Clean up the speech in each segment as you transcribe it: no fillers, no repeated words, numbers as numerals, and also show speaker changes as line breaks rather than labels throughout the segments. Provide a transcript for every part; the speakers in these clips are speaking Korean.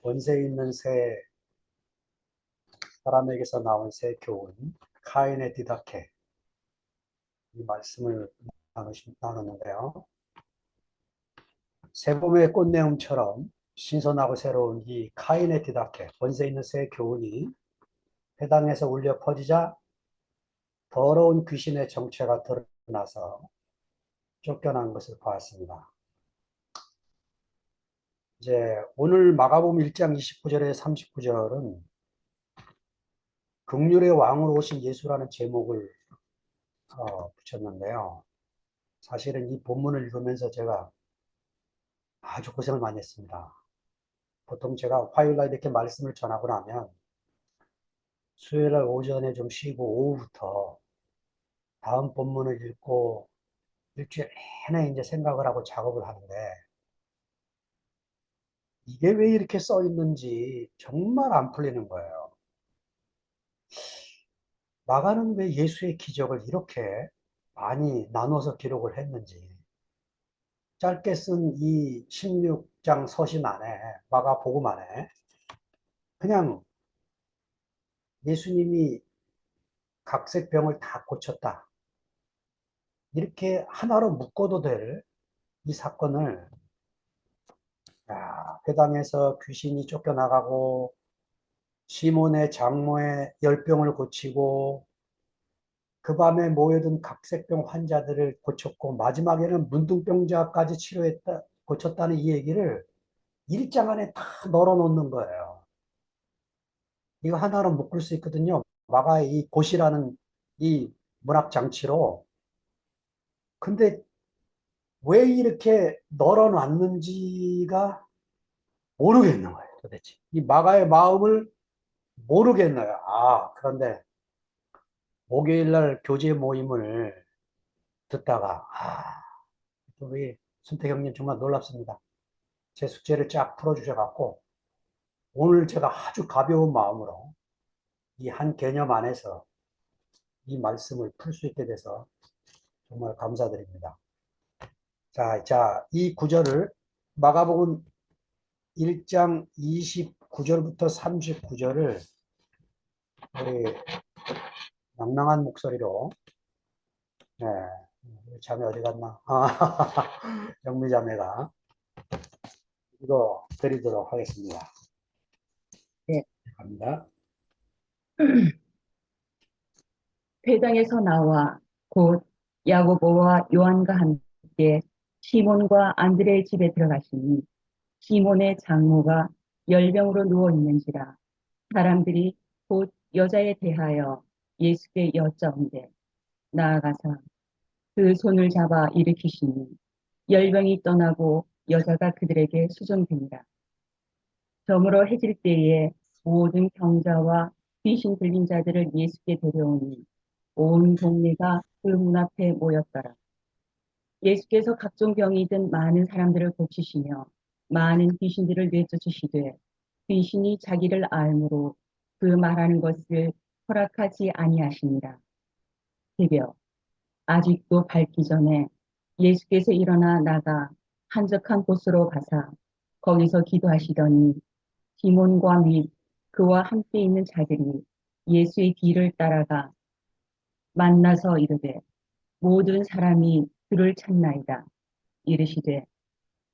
권세 있는 새 사람에게서 나온 새 교훈, 카인의 디다케, 이 말씀을 나누는데요. 새봄의 꽃내음처럼 신선하고 새로운 이 카인의 디다케, 권세 있는 새 교훈이 회당에서 울려 퍼지자 더러운 귀신의 정체가 드러나서 쫓겨난 것을 보았습니다. 이제 오늘 마가복음 1장 29절에 39절은 긍휼의 왕으로 오신 예수라는 제목을 붙였는데요. 사실은 이 본문을 읽으면서 제가 아주 고생을 많이 했습니다. 보통 제가 화요일날 이렇게 말씀을 전하고 나면 수요일날 오전에 좀 쉬고 오후부터 다음 본문을 읽고 일주일 내내 이제 생각을 하고 작업을 하는데 이게 왜 이렇게 써 있는지 정말 안 풀리는 거예요. 마가는 왜 예수의 기적을 이렇게 많이 나눠서 기록을 했는지 짧게 쓴 이 16장 서신 안에 마가복음 안에 그냥 예수님이 각색병을 다 고쳤다. 이렇게 하나로 묶어도 될 이 사건을 회당에서 귀신이 쫓겨나가고 시몬의 장모의 열병을 고치고 그 밤에 모여든 각색병 환자들을 고쳤고 마지막에는 문둥병자까지 치료했다, 고쳤다는 이 얘기를 일장 안에 다 널어놓는 거예요. 이거 하나로 묶을 수 있거든요. 마가의 이 곧이라는 이 문학 장치로. 근데 왜 이렇게 널어놨는지가 모르겠는 거예요, 도대체. 이 마가의 마음을 모르겠어요. 그런데 목요일 날 교제 모임을 듣다가, 우리 순택 형님 정말 놀랍습니다. 제 숙제를 쫙 풀어주셔갖고, 오늘 제가 아주 가벼운 마음으로 이 한 개념 안에서 이 말씀을 풀 수 있게 돼서 정말 감사드립니다. 이 구절을 마가복음 1장 29절부터 39절을 우리 낭낭한 목소리로, 네, 자매 어디 갔나? 영미 자매가 이거 드리도록 하겠습니다.
네.
갑니다.
회당에서 나와 곧 야고보와 요한과 함께 시몬과 안드레의 집에 들어가시니 시몬의 장모가 열병으로 누워 있는지라 사람들이 곧 여자에 대하여 예수께 여짜온대 나아가서 그 손을 잡아 일으키시니 열병이 떠나고 여자가 그들에게 수종되니라. 저물어 해질 때에 모든 병자와 귀신 들린 자들을 예수께 데려오니 온 동네가 그 문 앞에 모였더라. 예수께서 각종 병이 든 많은 사람들을 고치시며 많은 귀신들을 내쫓으시되 귀신이 자기를 알므로 그 말하는 것을 허락하지 아니하시니라. 새벽 아직도 밝기 전에 예수께서 일어나 나가 한적한 곳으로 가사 거기서 기도하시더니 시몬과 및 그와 함께 있는 자들이 예수의 뒤를 따라가 만나서 이르되 모든 사람이 그를 찾나이다. 이르시되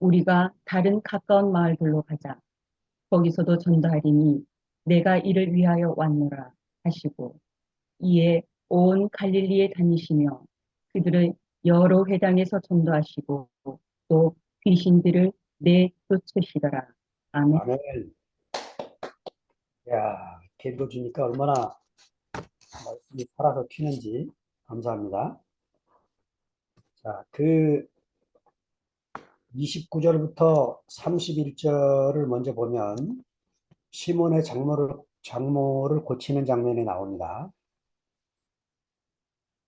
우리가 다른 가까운 마을들로 가자. 거기서도 전도하리니 내가 이를 위하여 왔노라 하시고 이에 온 갈릴리에 다니시며 그들의 여러 회당에서 전도하시고 또 귀신들을 내쫓으시더라. 아멘.
아멘. 이렇게 읽어주니까 얼마나 말씀이 살아서 튀는지 감사합니다. 29절부터 31절을 먼저 보면 시몬의 장모를 고치는 장면이 나옵니다.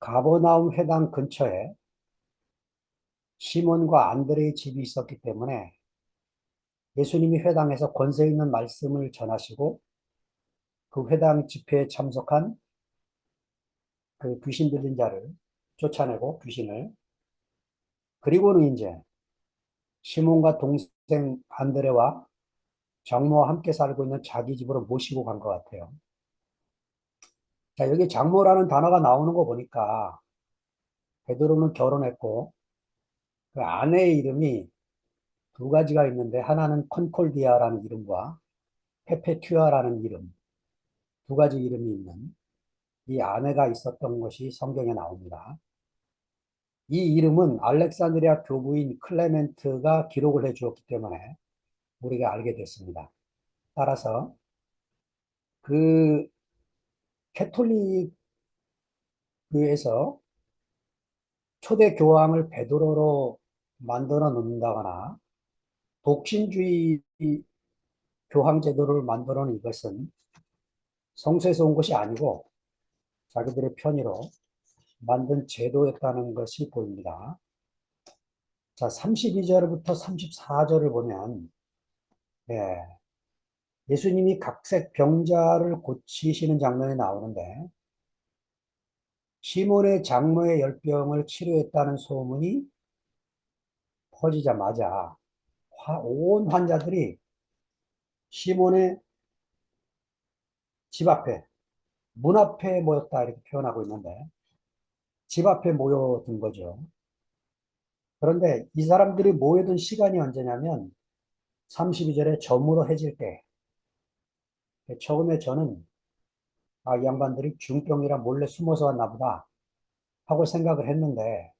가버나움 회당 근처에 시몬과 안드레의 집이 있었기 때문에 예수님이 회당에서 권세 있는 말씀을 전하시고 그 회당 집회에 참석한 그 귀신 들린 자를 쫓아내고 귀신을, 그리고는 이제 시몬과 동생 안드레와 장모와 함께 살고 있는 자기 집으로 모시고 간 것 같아요. 자, 여기 장모라는 단어가 나오는 거 보니까 베드로는 결혼했고 그 아내의 이름이 두 가지가 있는데 하나는 콘콜디아라는 이름과 페페튜아라는 이름, 두 가지 이름이 있는 이 아내가 있었던 것이 성경에 나옵니다. 이 이름은 알렉산드리아 교부인 클레멘트가 기록을 해 주었기 때문에 우리가 알게 됐습니다. 따라서 그 캐톨릭에서 초대 교황을 베드로로 만들어 놓는다거나 독신주의 교황 제도를 만들어 놓은 이것은 성서에서 온 것이 아니고 자기들의 편의로 만든 제도였다는 것이 보입니다. 자, 32절부터 34절을 보면 예, 예수님이 각색 병자를 고치시는 장면이 나오는데 시몬의 장모의 열병을 치료했다는 소문이 퍼지자마자 온 환자들이 시몬의 집 앞에, 문 앞에 모였다 이렇게 표현하고 있는데 집 앞에 모여든 거죠. 그런데 이 사람들이 모여든 시간이 언제냐면 32절에 저물어 해질 때 처음에 저는 이 양반들이 중병이라 몰래 숨어서 왔나 보다 하고 생각을 했는데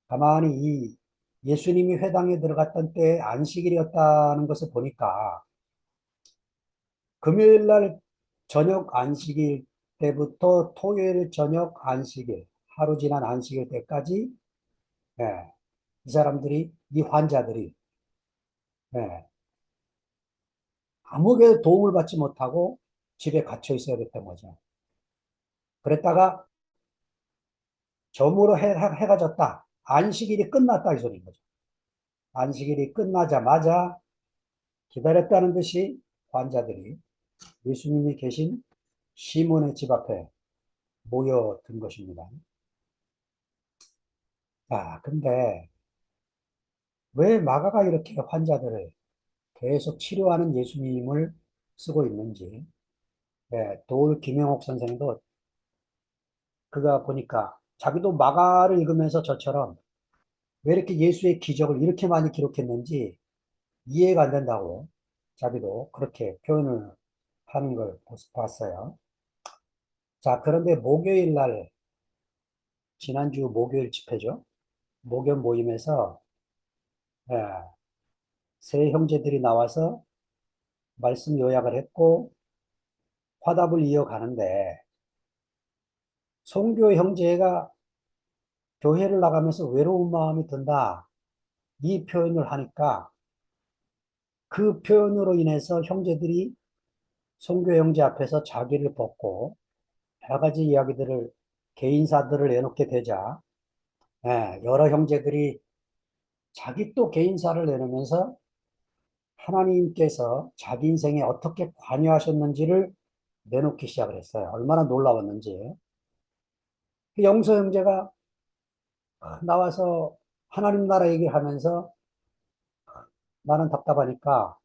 가만히 이 예수님이 회당에 들어갔던 때 안식일이었다는 것을 보니까 금요일 날 저녁 안식일 때부터 토요일 저녁 안식일, 하루 지난 안식일 때까지 예, 이 사람들이, 이 환자들이 예, 아무에게 도움을 받지 못하고 집에 갇혀 있어야 됐던 거죠. 그랬다가 저물어 해가 졌다. 안식일이 끝났다 이 소리인 거죠. 안식일이 끝나자마자 기다렸다는 듯이 환자들이 예수님이 계신 시몬의 집 앞에 모여든 것입니다. 근데 왜 마가가 이렇게 환자들을 계속 치료하는 예수님을 쓰고 있는지, 도울 김영옥 선생도 그가 보니까 자기도 마가를 읽으면서 저처럼 왜 이렇게 예수의 기적을 이렇게 많이 기록했는지 이해가 안 된다고 자기도 그렇게 표현을 하는 걸 봤어요. 자, 그런데 목요일 날, 지난주 목요일 집회죠. 목요 모임에서 예, 세 형제들이 나와서 말씀 요약을 했고 화답을 이어가는데 송교 형제가 교회를 나가면서 외로운 마음이 든다. 이 표현을 하니까 그 표현으로 인해서 형제들이 송교 형제 앞에서 자기를 벗고 여러 가지 이야기들을 개인사들을 내놓게 되자 여러 형제들이 자기 또 개인사를 내놓으면서 하나님께서 자기 인생에 어떻게 관여하셨는지를 내놓기 시작을 했어요. 얼마나 놀라웠는지. 그 영서 형제가 나와서 하나님 나라 얘기하면서 나는 답답하니까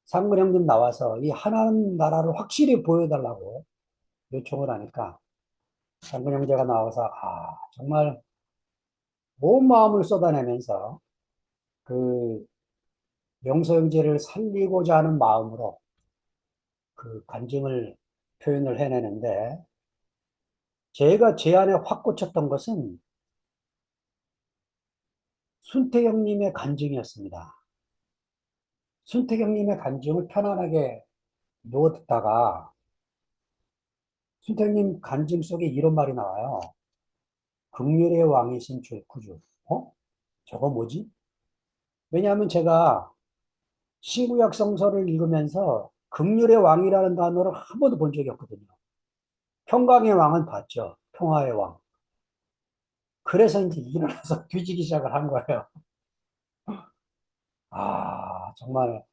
상근 형님 나와서 이 하나님 나라를 확실히 보여달라고 요청을 하니까 상근 형제가 나와서 정말 온 마음을 쏟아내면서 그 영서 형제를 살리고자 하는 마음으로 그 간증을 표현을 해내는데 제가 제 안에 확 꽂혔던 것은 순태경님의 간증이었습니다. 순태경님의 간증을 편안하게 누워 듣다가 순태경님 간증 속에 이런 말이 나와요. 긍휼의 왕이신 구주. 저거 뭐지? 왜냐하면 제가 신구약 성서를 읽으면서 긍휼의 왕이라는 단어를 한 번도 본 적이 없거든요. 평강의 왕은 봤죠. 평화의 왕. 그래서 이제 일어나서 뒤지기 시작을 한 거예요. 정말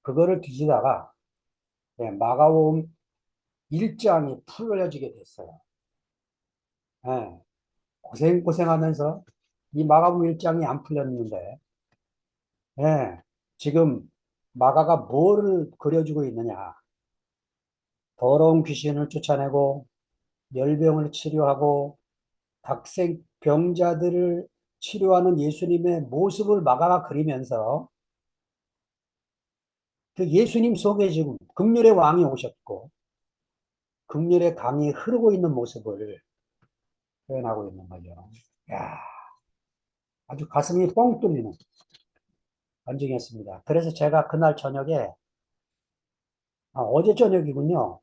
그거를 뒤지다가 마가복음 1장이 풀어지게 됐어요. 예, 고생하면서 이 마가복음 1장이 안 풀렸는데 지금 마가가 뭐를 그려주고 있느냐? 더러운 귀신을 쫓아내고 열병을 치료하고 각색 병자들을 치료하는 예수님의 모습을 마가가 그리면서 그 예수님 속에 지금 긍휼의 왕이 오셨고 긍휼의 강이 흐르고 있는 모습을 표현하고 있는 거죠. 야, 아주 가슴이 뻥 뚫리는 간증이었습니다. 그래서 제가 그날 저녁에 어제 저녁이군요.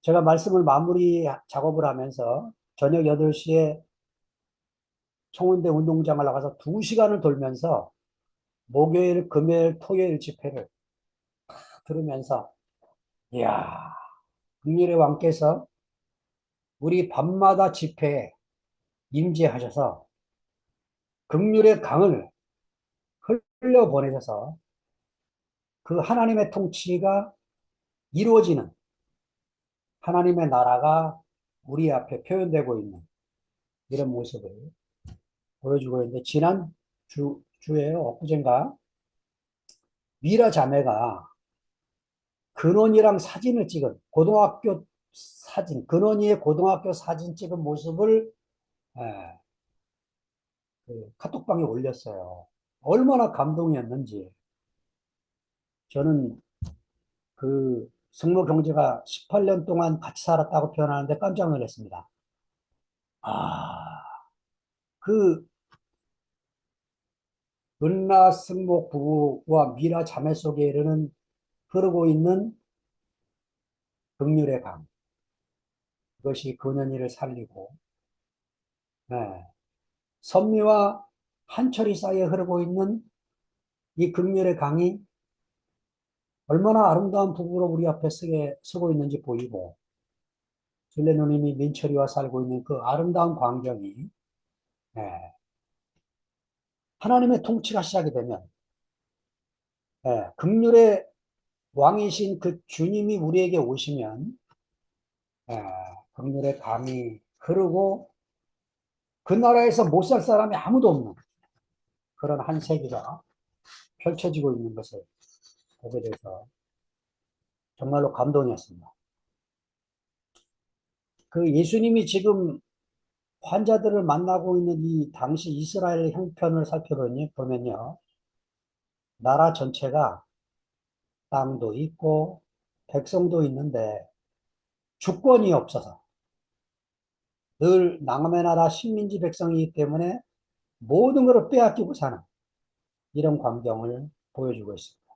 제가 말씀을 마무리 작업을 하면서 저녁 8시에 청운대 운동장을 나가서 2시간을 돌면서 목요일, 금요일, 토요일 집회를 들으면서 이야, 국률의 왕께서 우리 밤마다 집회에 임재하셔서 긍휼의 강을 흘려보내셔서 그 하나님의 통치가 이루어지는 하나님의 나라가 우리 앞에 표현되고 있는 이런 모습을 보여주고 있는데 지난 주에 엊그젠가 미라 자매가 근원이랑 사진을 찍은 고등학교 사진, 근원이의 고등학교 사진 찍은 모습을 예, 그 카톡방에 올렸어요. 얼마나 감동이었는지. 저는 그 승모 경제가 18년 동안 같이 살았다고 표현하는데 깜짝 놀랐습니다. 아, 그 은라 승모 부부와 미라 자매 속에 이르는 흐르고 있는 긍휼의 강. 그것이 근원이를 살리고, 예, 선미와 한철이 사이에 흐르고 있는 이 긍휼의 강이 얼마나 아름다운 부부로 우리 앞에 서고 있는지 보이고, 실내 누님이 민철이와 살고 있는 그 아름다운 광경이, 예, 하나님의 통치가 시작이 되면, 예, 긍휼의 왕이신 그 주님이 우리에게 오시면, 예, 긍휼의 강이 흐르고, 그 나라에서 못 살 사람이 아무도 없는 그런 한 세기가 펼쳐지고 있는 것을 보게 돼서 정말로 감동이었습니다. 그 예수님이 지금 환자들을 만나고 있는 이 당시 이스라엘 형편을 살펴보면요. 나라 전체가 땅도 있고 백성도 있는데 주권이 없어서 늘 남의 나라 식민지 백성이기 때문에 모든 것을 빼앗기고 사는 이런 광경을 보여주고 있습니다.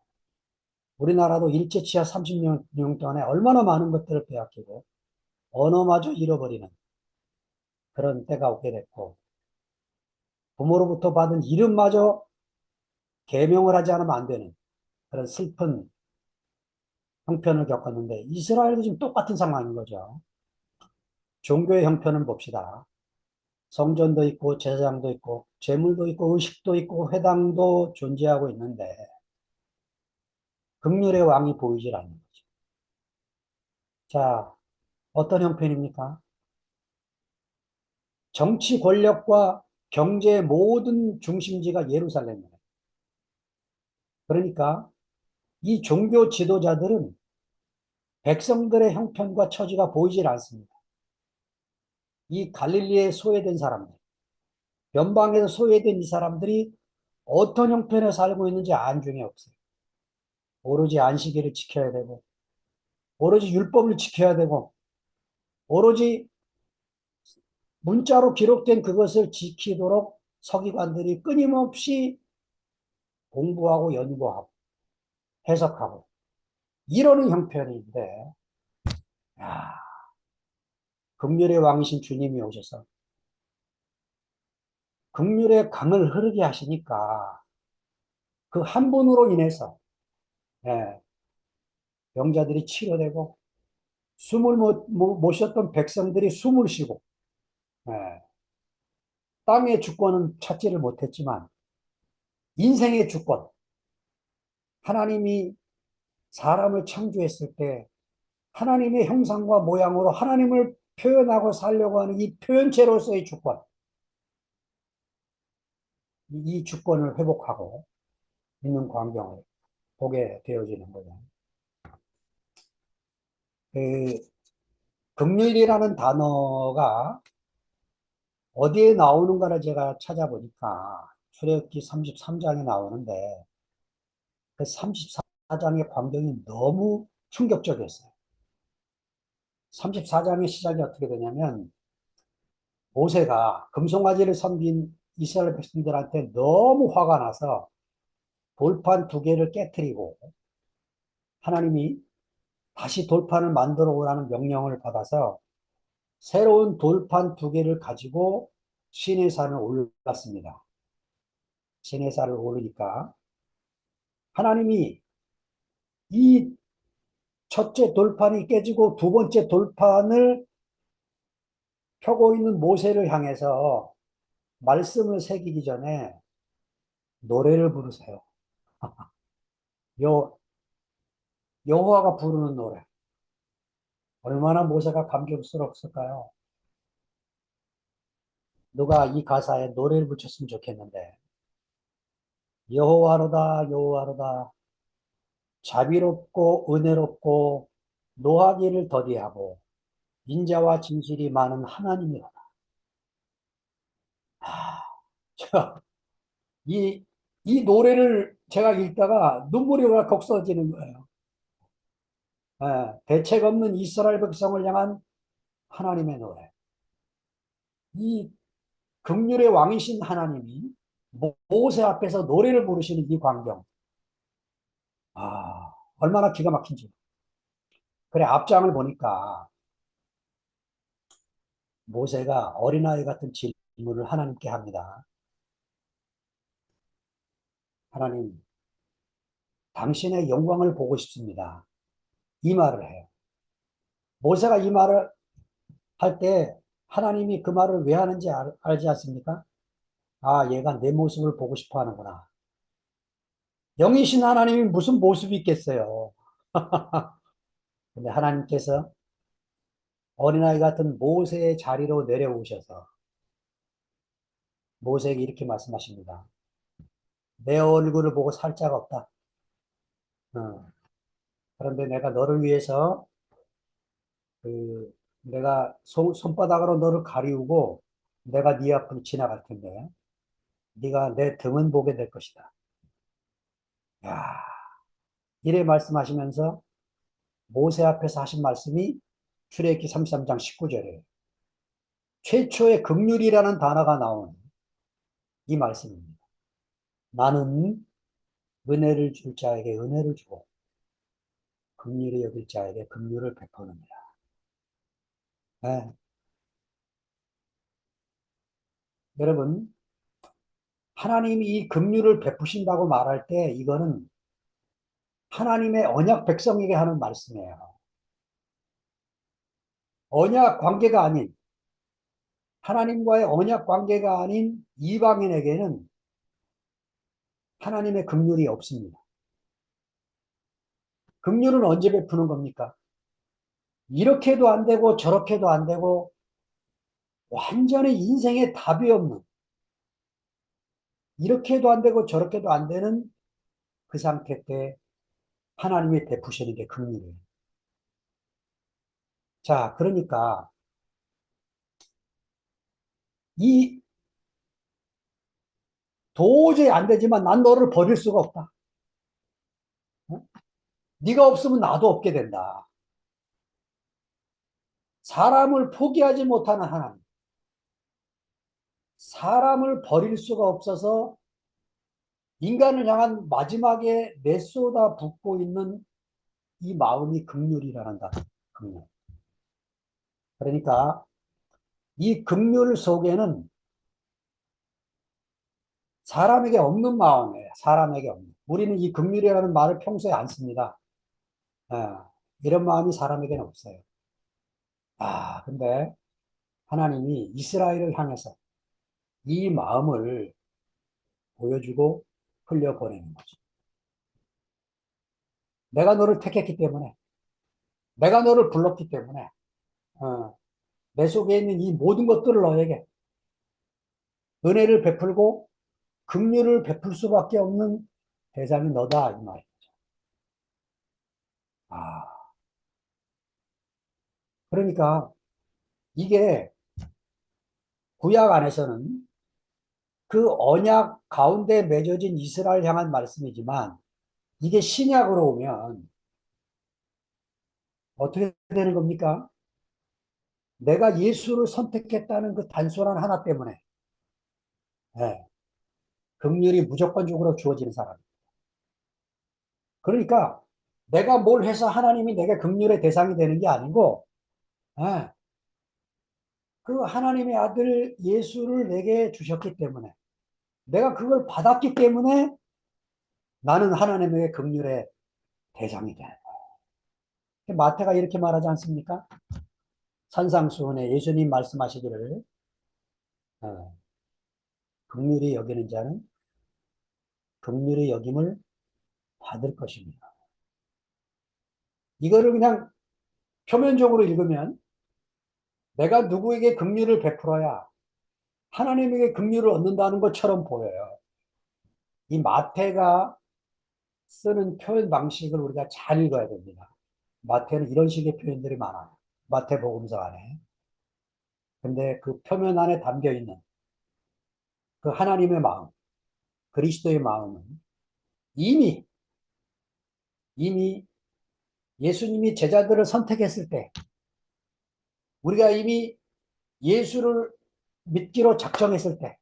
우리나라도 일제치하 30년 동안에 얼마나 많은 것들을 빼앗기고 언어마저 잃어버리는 그런 때가 오게 됐고 부모로부터 받은 이름마저 계명을 하지 않으면 안 되는 그런 슬픈 형편을 겪었는데 이스라엘도 지금 똑같은 상황인 거죠. 종교의 형편을 봅시다. 성전도 있고 제사장도 있고 제물도 있고 의식도 있고 회당도 존재하고 있는데 긍휼의 왕이 보이질 않는 거죠. 자, 어떤 형편입니까? 정치 권력과 경제의 모든 중심지가 예루살렘이에요. 그러니까 이 종교 지도자들은 백성들의 형편과 처지가 보이질 않습니다. 이 갈릴리에 소외된 사람들, 변방에서 소외된 이 사람들이 어떤 형편에 살고 있는지 안중에 없어요. 오로지 안식일을 지켜야 되고, 오로지 율법을 지켜야 되고, 오로지 문자로 기록된 그것을 지키도록 서기관들이 끊임없이 공부하고 연구하고 해석하고 이러는 형편인데, 야, 긍휼의 왕이신 주님이 오셔서 긍휼의 강을 흐르게 하시니까 그 한 분으로 인해서 예, 병자들이 치료되고 숨을 못 쉬었던 백성들이 숨을 쉬고 예, 땅의 주권은 찾지를 못했지만 인생의 주권 하나님이 사람을 창조했을 때 하나님의 형상과 모양으로 하나님을 표현하고 살려고 하는 이 표현체로서의 주권 이 주권을 회복하고 있는 광경을 보게 되어지는 거죠. 그 긍휼이라는 단어가 어디에 나오는가를 제가 찾아보니까 출애굽기 33장에 나오는데 그 34장의 광경이 너무 충격적이었어요. 34장의 시작이 어떻게 되냐면 모세가 금송아지를 섬긴 이스라엘 백성들한테 너무 화가 나서 돌판 두 개를 깨뜨리고 하나님이 다시 돌판을 만들어 오라는 명령을 받아서 새로운 돌판 두 개를 가지고 시내산을 올랐습니다. 시내산을 오르니까 하나님이 이 첫째 돌판이 깨지고 두 번째 돌판을 펴고 있는 모세를 향해서 말씀을 새기기 전에 노래를 부르세요. 여, 여호와가 부르는 노래. 얼마나 모세가 감격스럽을까요? 누가 이 가사에 노래를 붙였으면 좋겠는데 여호와로다 여호와로다 자비롭고 은혜롭고 노하기를 더디하고 인자와 진실이 많은 하나님이로다. 아, 저, 이, 이 노래를 제가 읽다가 눈물이 왈컥 쏟아지는 거예요. 예, 대책 없는 이스라엘 백성을 향한 하나님의 노래. 이 긍휼의 왕이신 하나님이 모세 앞에서 노래를 부르시는 이 광경. 아, 얼마나 기가 막힌지. 그래, 앞장을 보니까 모세가 어린아이 같은 질문을 하나님께 합니다. 하나님, 당신의 영광을 보고 싶습니다. 이 말을 해요. 모세가 이 말을 할 때 하나님이 그 말을 왜 하는지 알지 않습니까? 아, 얘가 내 모습을 보고 싶어 하는구나. 영이신 하나님이 무슨 모습이 있겠어요. 근데 하나님께서 어린아이 같은 모세의 자리로 내려오셔서 모세에게 이렇게 말씀하십니다. 내 얼굴을 보고 살 자가 없다. 어, 그런데 내가 너를 위해서 내가 손바닥으로 너를 가리우고 내가 네 앞으로 지나갈 텐데 네가 내 등은 보게 될 것이다. 야, 이래 말씀하시면서 모세 앞에서 하신 말씀이 출애굽기 33장 19절에 최초의 긍휼이라는 단어가 나온 이 말씀입니다. 나는 은혜를 줄 자에게 은혜를 주고 긍휼히 여길 자에게 긍휼을 베푸느니라. 네. 여러분, 하나님이 이 긍휼을 베푸신다고 말할 때 이거는 하나님의 언약 백성에게 하는 말씀이에요. 언약 관계가 아닌 하나님과의 언약 관계가 아닌 이방인에게는 하나님의 긍휼이 없습니다. 긍휼은 언제 베푸는 겁니까? 이렇게도 안 되고 저렇게도 안 되고 완전히 인생에 답이 없는 이렇게도 안 되고 저렇게도 안 되는 그 상태 때 하나님이 베푸시는 게 긍휼이에요. 자, 그러니까 이 도저히 안 되지만 난 너를 버릴 수가 없다. 어? 네가 없으면 나도 없게 된다. 사람을 포기하지 못하는 하나님. 사람을 버릴 수가 없어서 인간을 향한 마지막에 내쏟아 붓고 있는 이 마음이 긍휼이라는 단어. 긍휼. 그러니까 이 긍휼 속에는 사람에게 없는 마음이에요. 사람에게 없는. 우리는 이 긍휼이라는 말을 평소에 안 씁니다. 예, 이런 마음이 사람에게는 없어요. 아, 근데 하나님이 이스라엘을 향해서 이 마음을 보여주고 흘려보내는 거죠. 내가 너를 택했기 때문에, 내가 너를 불렀기 때문에, 내 속에 있는 이 모든 것들을 너에게 은혜를 베풀고 긍휼을 베풀 수밖에 없는 대상이 너다 이 말이죠. 아, 그러니까 이게 구약 안에서는 그 언약 가운데 맺어진 이스라엘 향한 말씀이지만 이게 신약으로 오면 어떻게 되는 겁니까? 내가 예수를 선택했다는 그 단순한 하나 때문에 예, 긍휼이 무조건적으로 주어지는 사람. 그러니까 내가 뭘 해서 하나님이 내게 긍휼의 대상이 되는 게 아니고 예, 그 하나님의 아들 예수를 내게 주셨기 때문에 내가 그걸 받았기 때문에 나는 하나님의 긍휼의 대상이 돼. 마태가 이렇게 말하지 않습니까? 산상수훈에 예수님 말씀하시기를 어, 긍휼히 여기는 자는 긍휼히 여김을 받을 것입니다. 이거를 그냥 표면적으로 읽으면 내가 누구에게 긍휼을 베풀어야 하나님에게 긍휼을 얻는다는 것처럼 보여요. 이 마태가 쓰는 표현 방식을 우리가 잘 읽어야 됩니다. 마태는 이런 식의 표현들이 많아요. 마태복음서 안에. 근데 그 표면 안에 담겨 있는 그 하나님의 마음, 그리스도의 마음은 이미 이미 예수님이 제자들을 선택했을 때 우리가 이미 예수를 믿기로 작정했을 때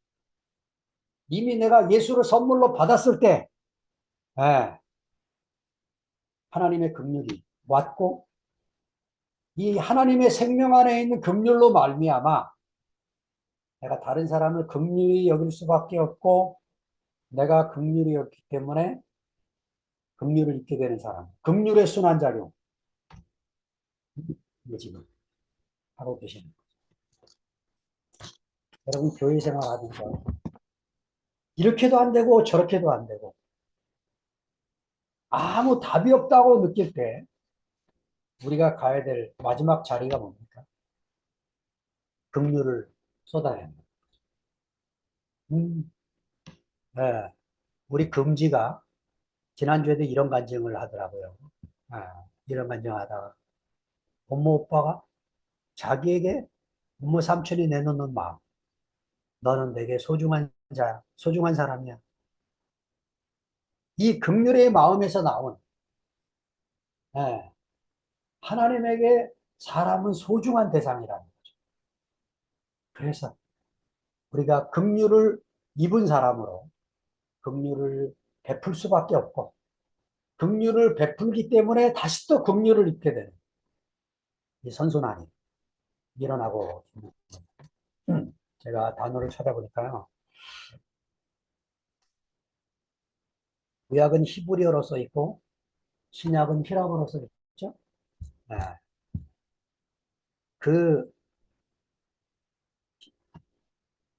이미 내가 예수를 선물로 받았을 때 예, 하나님의 긍휼이 왔고 이 하나님의 생명 안에 있는 긍휼로 말미암아 내가 다른 사람을 긍휼히 여길 수밖에 없고 내가 긍휼히 여기 때문에 긍휼을 입게 되는 사람. 긍휼의 순환작용. 이게 지금 하고 계시는 거죠. 여러분 교회 생활하면서 이렇게도 안 되고 저렇게도 안 되고 아무 답이 없다고 느낄 때 우리가 가야 될 마지막 자리가 뭡니까? 긍휼을 쏟아야 합니다. 음, 네. 우리 금지가 지난주에도 이런 간증을 하더라고요. 이런 간증하다가 엄마 오빠가 자기에게 부모 삼촌이 내놓는 마음. 너는 내게 소중한 자야. 소중한 사람이야. 이 긍휼의 마음에서 나온 예, 하나님에게 사람은 소중한 대상이라는 거죠. 그래서 우리가 긍휼을 입은 사람으로 긍휼을 베풀 수밖에 없고 긍휼을 베풀기 때문에 다시 또 긍휼을 입게 되는 이 선순환이 일어나고 제가 단어를 찾아보니까요. 구약은 히브리어로 써 있고 신약은 히라보로 써 있죠. 네. 그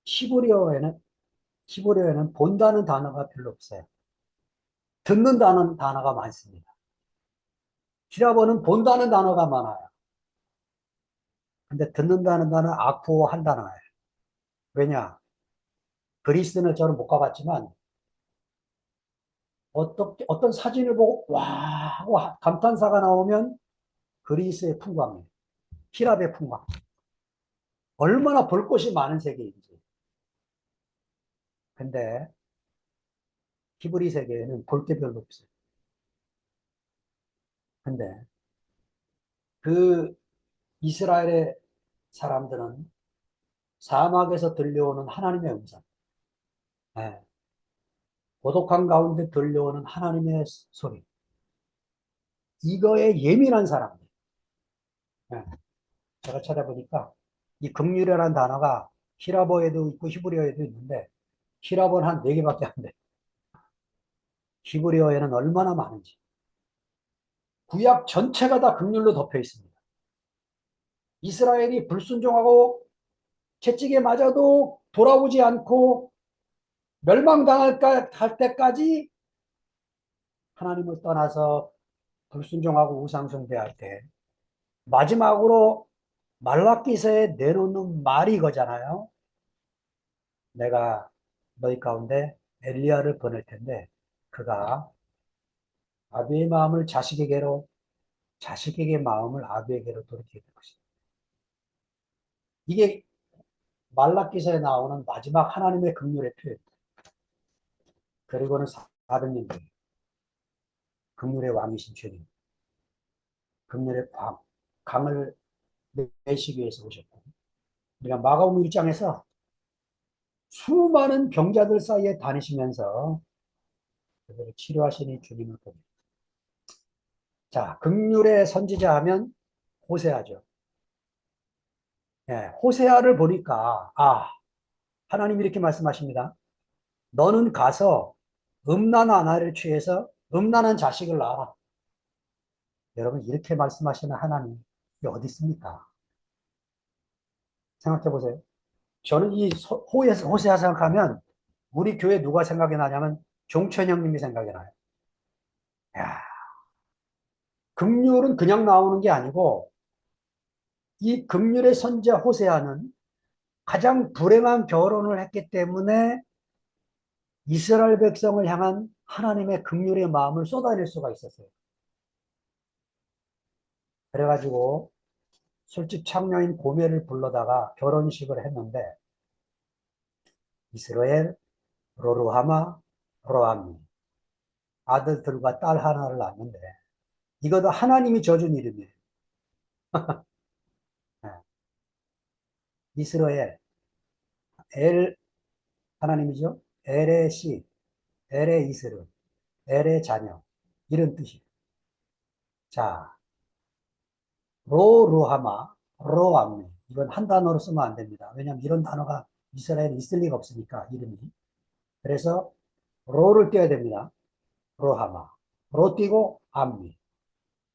히브리어에는 본다는 단어가 별로 없어요. 듣는다는 단어가 많습니다. 히라보는 본다는 단어가 많아요. 근데 듣는다는 단어는 아쿠어 한 단어예요. 왜냐? 그리스는 저는 못 가봤지만 어떤 사진을 보고 와 하고 감탄사가 나오면 그리스의 풍광이에요. 히랍의 풍광. 얼마나 볼 곳이 많은 세계인지. 근데 히브리 세계에는 볼 게 별로 없어요. 근데 그 이스라엘의 사람들은 사막에서 들려오는 하나님의 음성, 예, 고독한 가운데 들려오는 하나님의 소리, 이거에 예민한 사람들. 예, 제가 찾아보니까 이 긍휼이라는 단어가 히라보에도 있고 히브리어에도 있는데 히라보는 한 4개밖에 안 돼. 히브리어에는 얼마나 많은지. 구약 전체가 다 긍휼로 덮여 있습니다. 이스라엘이 불순종하고 채찍에 맞아도 돌아오지 않고 멸망당할 때까지 하나님을 떠나서 불순종하고 우상숭배할 때 마지막으로 말라기서에 내놓는 말이 이거잖아요. 내가 너희 가운데 엘리야를 보낼 텐데 그가 아비의 마음을 자식에게로 자식에게 마음을 아비에게로 돌이키게 될 것이다. 이게 말라기서에 나오는 마지막 하나님의 긍휼의 표현입니다. 그리고는 400년 뒤에 긍휼의 왕이신 주님, 긍휼의 강을 내시기 위해서 오셨고, 우리가 마가복음 1장에서 수많은 병자들 사이에 다니시면서 그들을 치료하시는 주님을 봅니다. 자, 긍휼의 선지자 하면 호세아죠. 예, 호세아를 보니까 하나님이 이렇게 말씀하십니다. 너는 가서 음란한 아내를 취해서 음란한 자식을 낳아라. 여러분, 이렇게 말씀하시는 하나님이 어디 있습니까? 생각해 보세요. 저는 이 호세아 생각하면 우리 교회 누가 생각이 나냐면 종천형 님이 생각이 나요. 야, 긍휼은 그냥 나오는 게 아니고 이 긍휼의 선지자 호세아는 가장 불행한 결혼을 했기 때문에 이스라엘 백성을 향한 하나님의 긍휼의 마음을 쏟아낼 수가 있었어요. 그래가지고 술집 창녀인 고멜을 불러다가 결혼식을 했는데 이스라엘, 로루하마, 로암미 아들들과 딸 하나를 낳았는데 이것도 하나님이 져준 이름이에요. 네. 이스라엘, 엘 하나님이죠. 엘의 씨, 엘의 이스르, 엘의 자녀 이런 뜻이에요. 자, 로루하마, 로암미 이건 한 단어로 쓰면 안 됩니다. 왜냐하면 이런 단어가 이스라엘에 있을 리가 없으니까 이름이. 그래서 로를 떼야 됩니다. 로하마. 로 띄고 암미.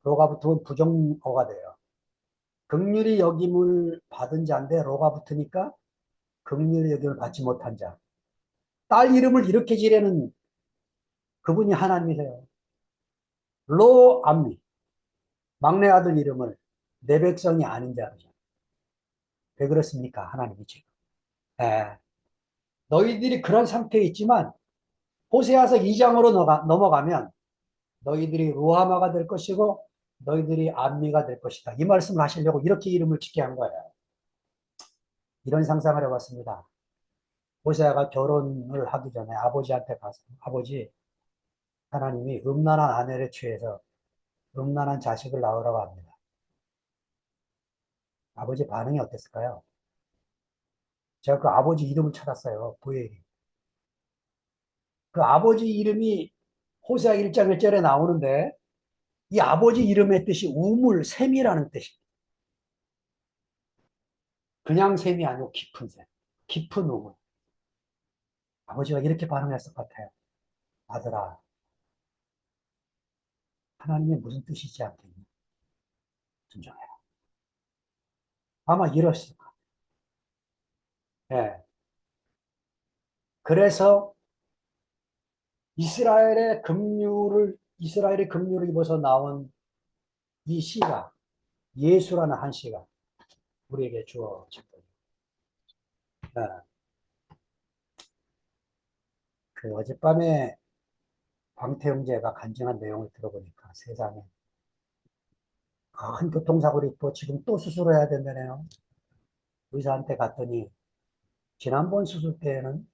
로가 붙으면 부정어가 돼요. 긍휼히 여김을 받은 자인데 로가 붙으니까 긍휼히 여김을 받지 못한 자. 딸 이름을 이렇게 지르는 그분이 하나님이세요. 로 암미. 막내 아들 이름을 내 백성이 아닌 자로. 왜 그렇습니까? 하나님이 지금. 예. 너희들이 그런 상태에 있지만 호세아서 2장으로 넘어가면 너희들이 루하마가 될 것이고 너희들이 암미가 될 것이다. 이 말씀을 하시려고 이렇게 이름을 짓게 한 거예요. 이런 상상을 해봤습니다. 호세아가 결혼을 하기 전에 아버지한테 가서 아버지 하나님이 음란한 아내를 취해서 음란한 자식을 낳으라고 합니다. 아버지 반응이 어땠을까요? 제가 그 아버지 이름을 찾았어요. 부엘이. 그 아버지 이름이 호세아 1장 1절에 나오는데 이 아버지 이름의 뜻이 우물, 샘이라는 뜻입니다. 그냥 샘이 아니고 깊은 샘, 깊은 우물. 아버지가 이렇게 반응했을 것 같아요. 아들아, 하나님이 무슨 뜻이지 않겠니? 존중해라. 아마 이랬을 거예요. 예. 그래서 이스라엘의 긍휼을 입어서 나온 이 시가, 예수라는 한 시가 우리에게 주어진 거예요. 예. 그 어젯밤에 광태형제가 간증한 내용을 들어보니까 세상에 큰 교통사고를 입고 지금 또 수술해야 된다네요. 의사한테 갔더니 지난번 수술 때에는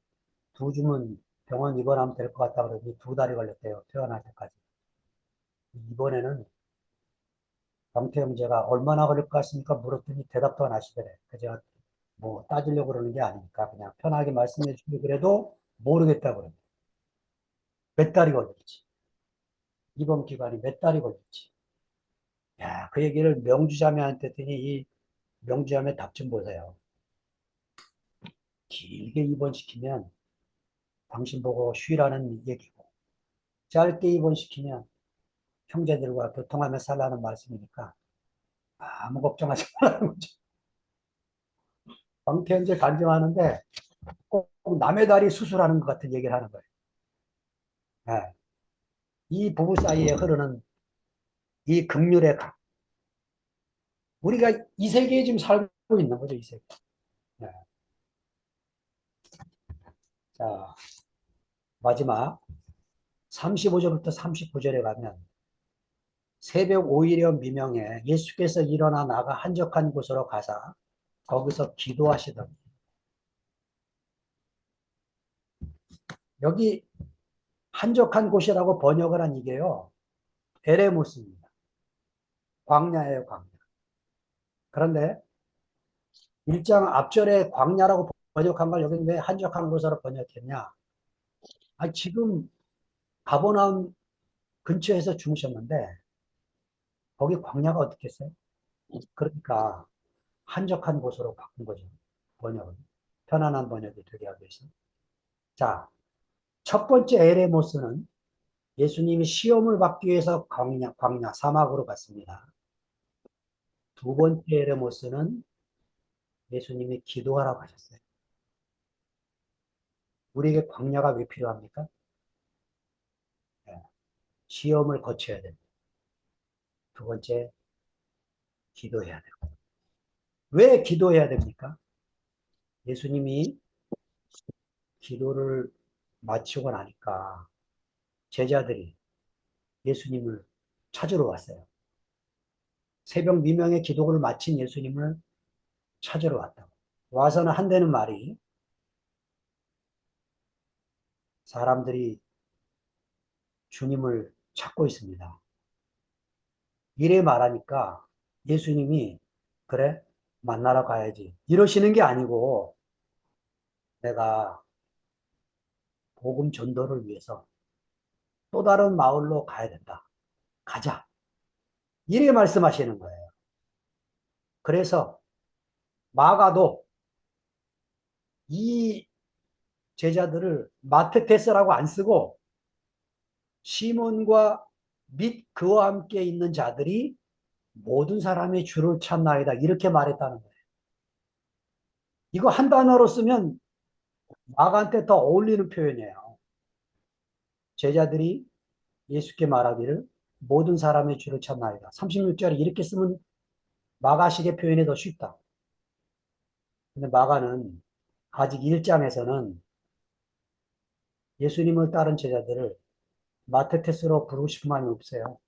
두 주면 병원 입원하면 될 것 같다 그러더니 두 달이 걸렸대요. 퇴원할 때까지. 이번에는 광태형제가 얼마나 걸릴 것 같습니까? 물었더니 대답도 안 하시더래. 그래서 제가 뭐 따지려고 그러는 게 아니니까 그냥 편하게 말씀해 주시고 그래도 모르겠다고 그럽니다. 몇 달이 걸릴지. 입원 기간이 몇 달이 걸릴지. 야, 그 얘기를 명주자매한테 했더니 이 명주자매 답 좀 보세요. 길게 입원시키면 당신 보고 쉬라는 얘기고 짧게 입원시키면 형제들과 교통하며 살라는 말씀이니까 아무 걱정하지 말라는 거죠. 광태현재 간증하는데 꼭 남의 다리 수술하는 것 같은 얘기를 하는 거예요. 예. 이 부부 사이에 흐르는 이 긍휼의 강. 우리가 이 세계에 지금 살고 있는 거죠, 이 세계. 예. 자, 마지막 35절부터 39절에 가면 새벽 오히려 미명에 예수께서 일어나 나가 한적한 곳으로 가사 거기서 기도하시더니 여기 한적한 곳이라고 번역을 한 이게요. 에레모스입니다. 광야예요, 광야. 그런데 1장 앞절에 광야라고 번역한 걸 여기 왜 한적한 곳으로 번역했냐? 아, 지금 가버나움 근처에서 주무셨는데 거기 광야가 어떻겠어요? 그러니까 한적한 곳으로 바꾼 거죠. 번역은. 편안한 번역이 되게 하기 위해서. 자, 첫 번째 에레모스는 예수님이 시험을 받기 위해서 광야, 사막으로 갔습니다. 두 번째 에레모스는 예수님이 기도하라고 하셨어요. 우리에게 광야가 왜 필요합니까? 네, 시험을 거쳐야 됩니다. 두 번째, 기도해야 돼요. 왜 기도해야 됩니까? 예수님이 기도를 마치고 나니까 제자들이 예수님을 찾으러 왔어요. 새벽 미명의 기도를 마친 예수님을 찾으러 왔다고. 와서는 한다는 말이 사람들이 주님을 찾고 있습니다. 이래 말하니까 예수님이 그래 만나러 가야지 이러시는 게 아니고 내가 복음 전도를 위해서 또 다른 마을로 가야 된다. 가자. 이래 말씀하시는 거예요. 그래서 마가도 이 제자들을 마테테스라고 안 쓰고 시몬과 및 그와 함께 있는 자들이 모든 사람의 주를 찾나이다. 이렇게 말했다는 거예요. 이거 한 단어로 쓰면 마가한테 더 어울리는 표현이에요. 제자들이 예수께 말하기를 모든 사람의 주를 찾나이다. 36절에 이렇게 쓰면 마가식의 표현이 더 쉽다. 근데 마가는 아직 1장에서는 예수님을 따른 제자들을 마테테스로 부르고 싶은 마음이 없어요.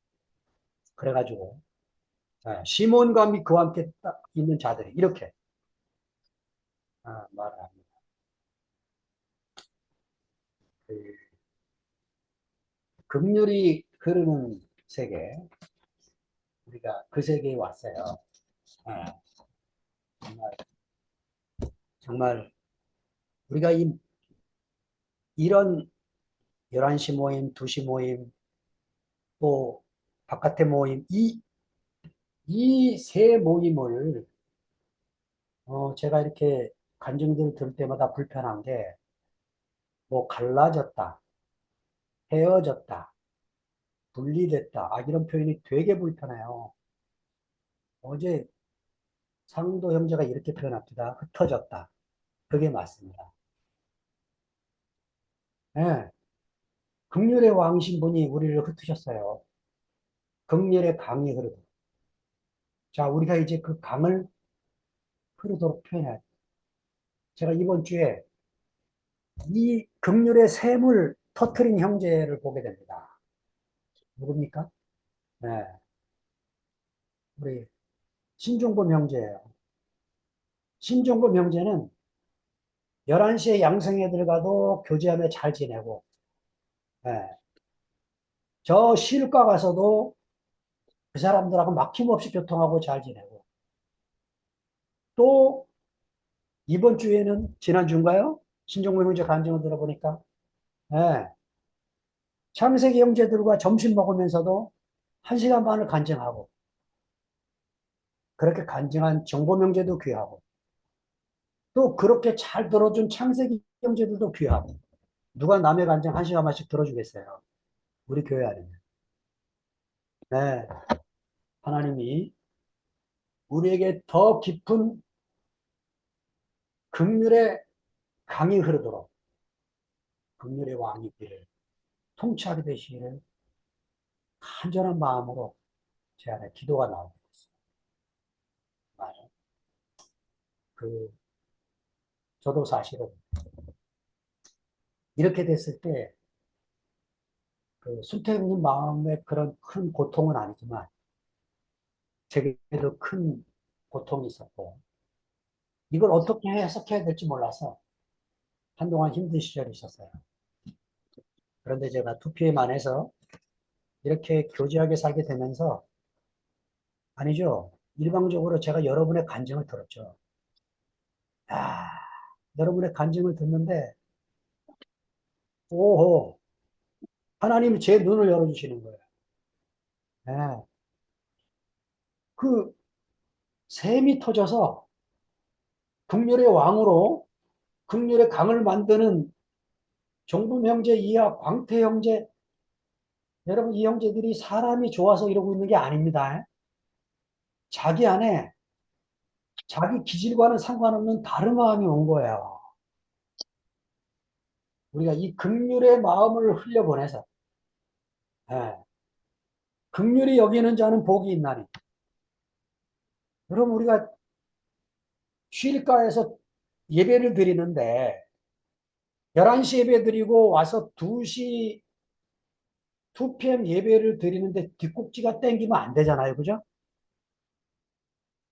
그래가지고 시몬과 및 그와 함께 있는 자들이 이렇게 말을 합니다. 그 긍휼이 흐르는 세계, 우리가 그 세계에 왔어요. 정말, 정말 우리가 이런 11시 모임, 2시 모임, 또 바깥의 모임, 이 세 모임을 제가 이렇게 간증들 들을 때마다 불편한 게 뭐 갈라졌다, 헤어졌다, 분리됐다. 이런 표현이 되게 불편해요. 어제 상도 형제가 이렇게 표현합니다. 흩어졌다. 그게 맞습니다. 예. 긍휼의 왕이신 분이 우리를 흩으셨어요. 긍휼의 강이 흐르고. 자, 우리가 이제 그 강을 흐르도록 표현해야 돼. 제가 이번 주에 이 긍휼의 샘을 터트린 형제를 보게 됩니다. 누굽니까? 네. 우리 신종범 형제예요. 신종범 형제는 11시에 양성에 들어가도 교제하며 잘 지내고, 네. 저 시일과 가서도 그 사람들하고 막힘없이 교통하고 잘 지내고, 또 이번 주에는 지난주인가요? 신종범 형제 간증을 들어보니까, 네. 창세기 형제들과 점심 먹으면서도 1시간 반을 간증하고, 그렇게 간증한 정보 형제도 귀하고, 또 그렇게 잘 들어준 창세기 형제들도 귀하고, 누가 남의 간증 1시간 반씩 들어주겠어요? 우리 교회 안에는. 네. 하나님이 우리에게 더 깊은 긍휼의 강이 흐르도록 긍휼의 왕이 되를 통치하게 되시기를 간절한 마음으로 제 안에 기도가 나오고 있습니다. 저도 사실은 이렇게 됐을 때 그 순태님 마음에 그런 큰 고통은 아니지만 제게도 큰 고통이 있었고 이걸 어떻게 해석해야 될지 몰라서 한동안 힘든 시절이 있었어요. 그런데 제가 2PM 안에서 이렇게 교제하게 살게 되면서 아니죠. 일방적으로 제가 여러분의 간증을 들었죠. 아, 여러분의 간증을 듣는데 오호 하나님이 제 눈을 열어주시는 거예요. 예. 그 샘이 터져서 극렬의 왕으로 극렬의 강을 만드는 종분 형제 이하 광태 형제 여러분 이 형제들이 사람이 좋아서 이러고 있는 게 아닙니다. 자기 안에 자기 기질과는 상관없는 다른 마음이 온 거예요. 우리가 이 극률의 마음을 흘려보내서 예, 극률이 여기는 자는 복이 있나니 여러분 우리가 쉴가에서 예배를 드리는데 11시 예배 드리고 와서 2시 2PM 예배를 드리는데 뒷꼭지가 땡기면 안 되잖아요. 그죠?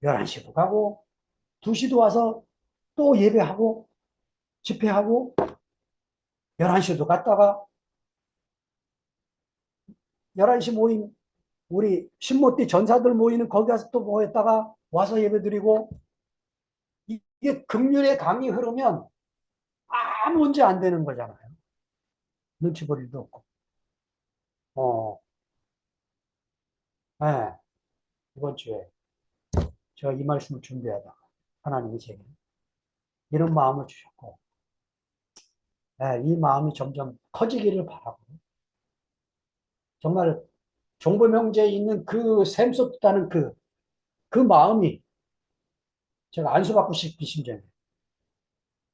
11시도 가고 2시도 와서 또 예배하고 집회하고 11시도 갔다가 11시 모임 우리 신모띠 전사들 모이는 거기 가서 또 모였다가 와서 예배 드리고 이게 긍휼의 강이 흐르면 아무 문제 안 되는 거잖아요. 눈치 볼 일도 없고. 어, 네, 이번 주에 제가 이 말씀을 준비하다가 하나님이 제게 이런 마음을 주셨고, 네, 이 마음이 점점 커지기를 바라고, 정말 종보명제에 있는 그 샘솟다는 그 마음이 제가 안수받고 싶은 심정이에요.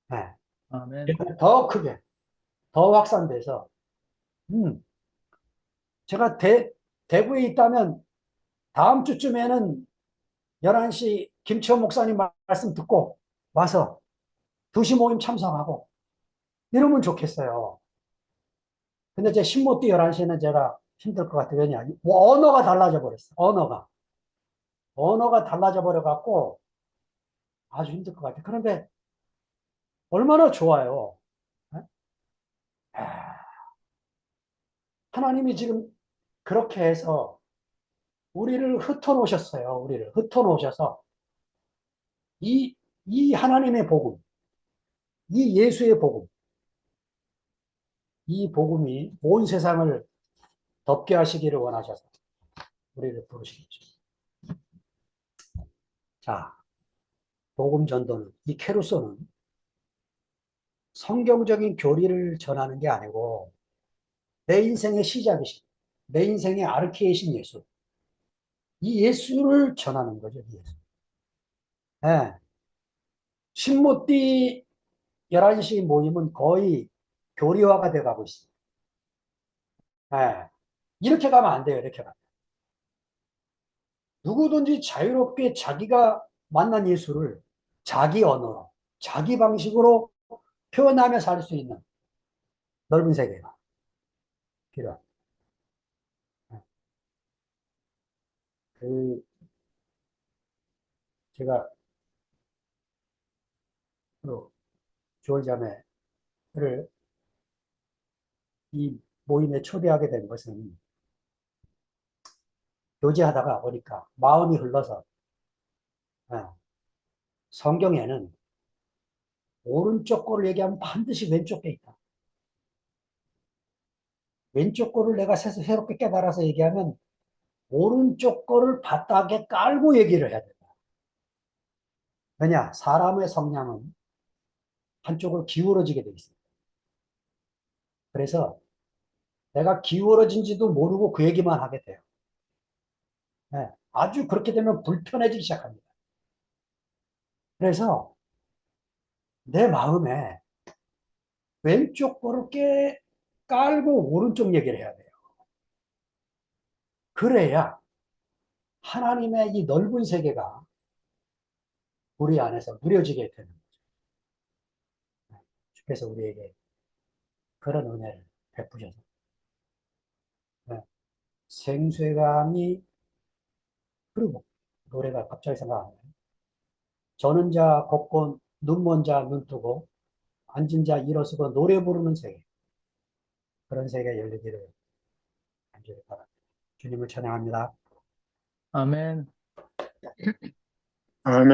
네,
아멘.
더 크게, 더 확산돼서, 음, 제가 대구에 있다면 다음 주쯤에는 11시 김치호 목사님 말씀 듣고 와서 2시 모임 참석하고 이러면 좋겠어요. 근데 제 신모띠 11시에는 제가 힘들 것 같아요. 왜냐? 언어가 달라져 버렸어. 언어가 달라져 버려 갖고 아주 힘들 것 같아요. 그런데 얼마나 좋아요. 네? 하나님이 지금 그렇게 해서 우리를 흩어놓으셨어요. 우리를 흩어놓으셔서 이, 이 하나님의 복음, 이 예수의 복음, 이 복음이 온 세상을 덮게 하시기를 원하셔서 우리를 부르시겠죠. 자, 복음 전도는, 이 케루소는 성경적인 교리를 전하는 게 아니고 내 인생의 시작이신, 내 인생의 아르케이신 예수. 이 예수를 전하는 거죠, 이 예수. 예. 신모띠 11시 모임은 거의 교리화가 돼 가고 있습니다. 예. 이렇게 가면 안 돼요, 이렇게 가면. 누구든지 자유롭게 자기가 만난 예수를 자기 언어로, 자기 방식으로 표현하며 살 수 있는 넓은 세계가 필요합니다. 예. 그, 제가, 그, 주얼자매를 이 모임에 초대하게 된 것은 교제하다가 보니까 마음이 흘러서 예, 성경에는 오른쪽 거를 얘기하면 반드시 왼쪽 게 있다. 왼쪽 거를 내가 새롭게 깨달아서 얘기하면 오른쪽 거를 바닥에 깔고 얘기를 해야 된다. 왜냐? 사람의 성향은 한쪽으로 기울어지게 되어 있습니다. 그래서 내가 기울어진지도 모르고 그 얘기만 하게 돼요. 예, 아주 그렇게 되면 불편해지기 시작합니다. 그래서 내 마음에 왼쪽 거를 깔고 오른쪽 얘기를 해야 돼요. 그래야 하나님의 이 넓은 세계가 우리 안에서 누려지게 되는 거죠. 주께서 우리에게 그런 은혜를 베푸셔서 생수의 강이 그리고 노래가 갑자기 생각 안 나요. 저는 자 걷고 눈먼 자 눈 뜨고 앉은 자 일어서고 노래 부르는 세계 그런 세계가 열리기를 간절히 바랍니다. 주님을 찬양합니다.
아멘.
아멘.